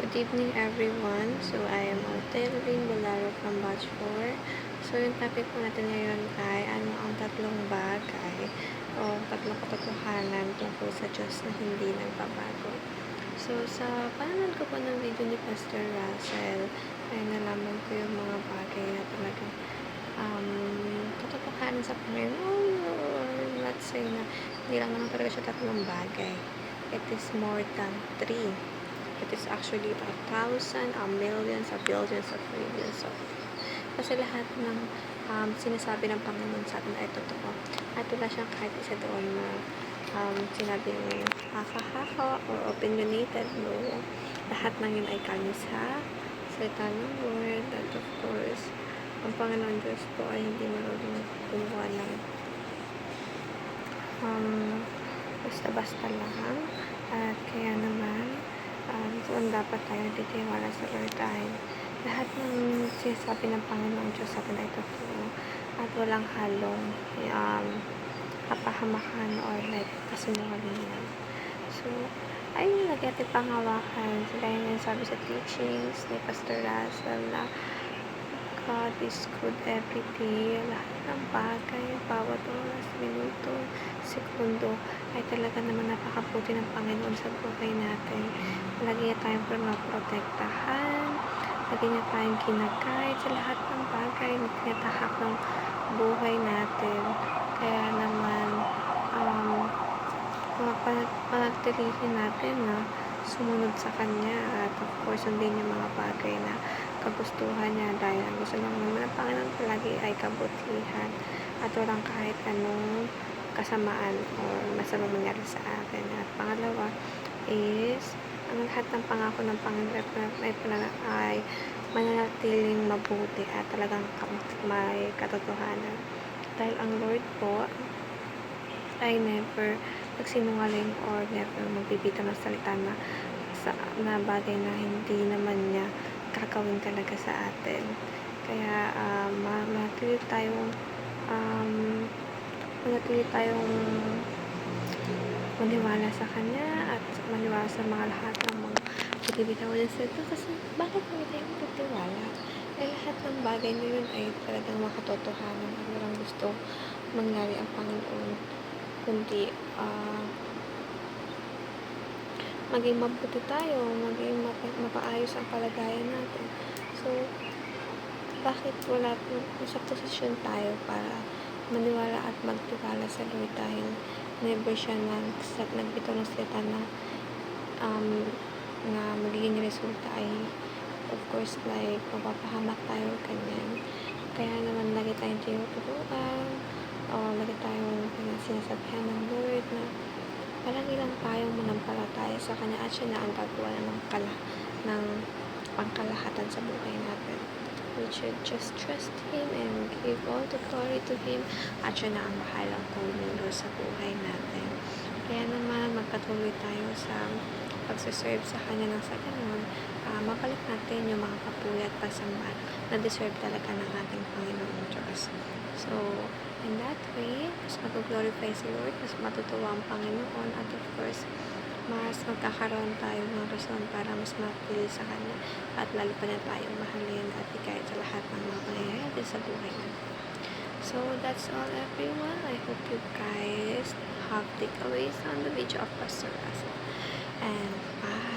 Good evening everyone. So I am Alterin Bolaro from Batch 4. So yung topic po natin ngayon ay ano ang tatlong bagay o tatlong katotohanan tungkol sa Diyos na hindi nagbabago. So sa panonood ko po ng video ni Pastor Russell ay nalaman ko yung mga bagay na talagang katotohanan sa Panginoon, or let's say na hindi lang naman talaga siya tatlong bagay. It is more than 3. It is actually a thousand, a millions, a billions, a trillions of. Kasi lahat ng sinasabi ng Panginoon sa atin ay totoo. At wala siyang kahit isa doon na sinabing haka-haka or opinionated. No. Lahat ng yun ay galing sa salita ng Lord. At of course, ang Panginoon Diyos po ay hindi marunong gumawa ng basta-basta lang. At kaya naman, doon dapat tayo nagtitiwala sa Lord dahil lahat ng sinasabi ng Panginoon Diyos sa atin ay totoo at walang halong kapahamakan or like kasinungalingan. So, ayun, lagi natin panghawakan. So, dahil nga sabi sa teachings ni Pastor Russell na God is good every day. Lahat ng bagay, bawat oras, minuto, segundo, ay talaga naman napakabuti ng Panginoon sa buhay natin. Lagi niya tayong protektahan, lagi niya tayong ginagay sa lahat ng bagay na tinatahak ng buhay natin. Kaya naman, panatilihin natin na sumunod sa Kanya at of course, sundin yung mga bagay na kagustuhan niya dahil ang gusto lang naman ng Panginoon palagi ay kabutihan at walang kahit anong kasamaan o masamang mangyari sa atin. At pangalawa is ang lahat ng pangako ng Panginoon ay mananatiling mabuti at talagang may katotohanan dahil ang Lord po ay never nagsinungaling or never magbibitaw ng salita na bagay na hindi naman niya kakawin talaga sa atin. Kaya manatili tayong maniwala sa Kanya at maniwala sa mga lahat ng mga pagbibitaw niya sa ito. Kasi bakit hindi tayo magtitiwala? Lahat ng bagay na yun ay talagang makatotohanan at walang gusto mangyari ang Panginoon kundi maging mabuti tayo, maging mapaayos ang kalagayan natin. So, bakit wala sa posisyon tayo para maniwala at magtiwala sa Lord dahil never siya nagbitaw ng salita na magiging resulta ay of course like mapapahamak tayo ganyan. Kaya naman lagi tayong tinuturuan o lagi tayong sinasabihan ng Lord na palagi lang tayong manampalataya sa Kanya at siya na ang gagawa ng pangkalahatan sa buhay natin. We should just trust Him and give all the glory to Him at siya na ang bahalang kumulo sa buhay natin. Kaya naman magpatuloy tayo sa pagsaserve sa Kanya ng sa ganun, mabalik natin yung mga papuri at pasamba na deserve talaga ng ating Panginoong Diyos. So, in that way, mas mag-glorify si Lord, mas matutuwa ang Panginoon, at of course, mas magkakaroon tayo ng rason para mas mapili sa Kanya at lalo pa na tayong mahalin at higayat sa lahat ng mga pangyayari sa buhay natin. So, that's all everyone. I hope you guys have takeaways on the video of Pastor Russell. And bye!